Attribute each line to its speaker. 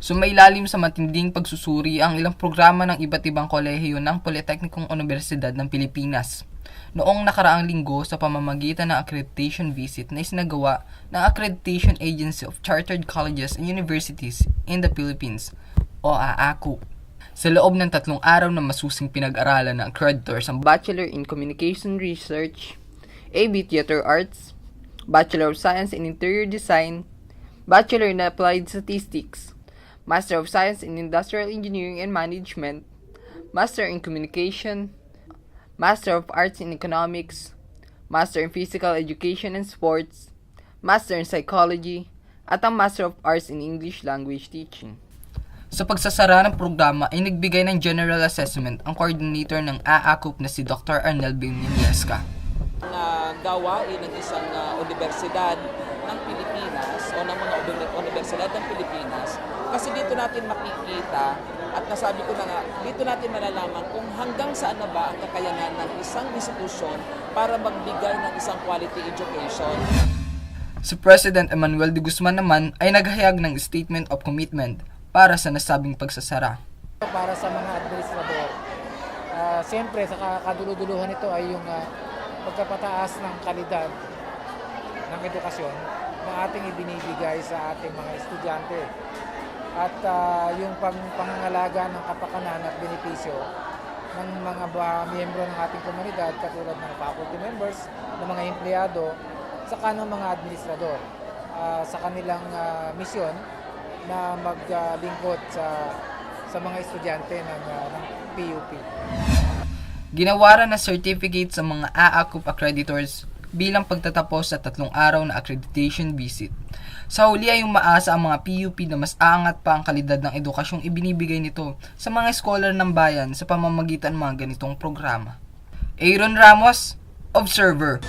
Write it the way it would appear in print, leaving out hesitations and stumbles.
Speaker 1: Sumailalim sa matinding pagsusuri ang ilang programa ng iba't ibang kolehiyo ng Politeknikong Unibersidad ng Pilipinas. Noong nakaraang linggo sa pamamagitan ng accreditation visit na isinagawa ng Accreditation Agency of Chartered Colleges and Universities in the Philippines o AACU. Sa loob ng 3 araw na masusing pinag-aralan ng accreditors ang Bachelor in Communication Research, AB Theater Arts, Bachelor of Science in Interior Design, Bachelor in Applied Statistics, Master of Science in Industrial Engineering and Management, Master in Communication, Master of Arts in Economics, Master in Physical Education and Sports, Master in Psychology, at ang Master of Arts in English Language Teaching. Sa pagsasara ng programa ay nagbigay ng general assessment ang coordinator ng AACUP na si Dr. Arnel Benilesca.
Speaker 2: Gawain ng isang universidad ng Pilipinas o ng mga universidad ng Pilipinas kasi dito natin makikita at nasabi ko na nga, dito natin malalaman kung hanggang saan na ba ang kakayanan ng isang institusyon para magbigay ng isang quality education.
Speaker 1: Si President Emmanuel de Guzman naman ay naghayag ng statement of commitment para sa nasabing pagsasara.
Speaker 3: Para sa mga administrador, siyempre sa kaduluduluhan nito ay yung pagkapataas ng kalidad ng edukasyon na ating ibinibigay sa ating mga estudyante at yung pangangalaga ng kapakanan at benepisyo ng mga miyembro ng ating komunidad katulad ng faculty members, ng mga empleyado, saka ng mga administrador sa kanilang misyon na maglingkod sa mga estudyante ng PUP.
Speaker 1: Ginawaran na certificate sa mga AACUP accreditors bilang pagtatapos sa 3 araw na accreditation visit. Sa huli ay umaasa ang mga PUP na mas aangat pa ang kalidad ng edukasyong ibinibigay nito sa mga scholar ng bayan sa pamamagitan ng mga ganitong programa. Aaron Ramos, Observer.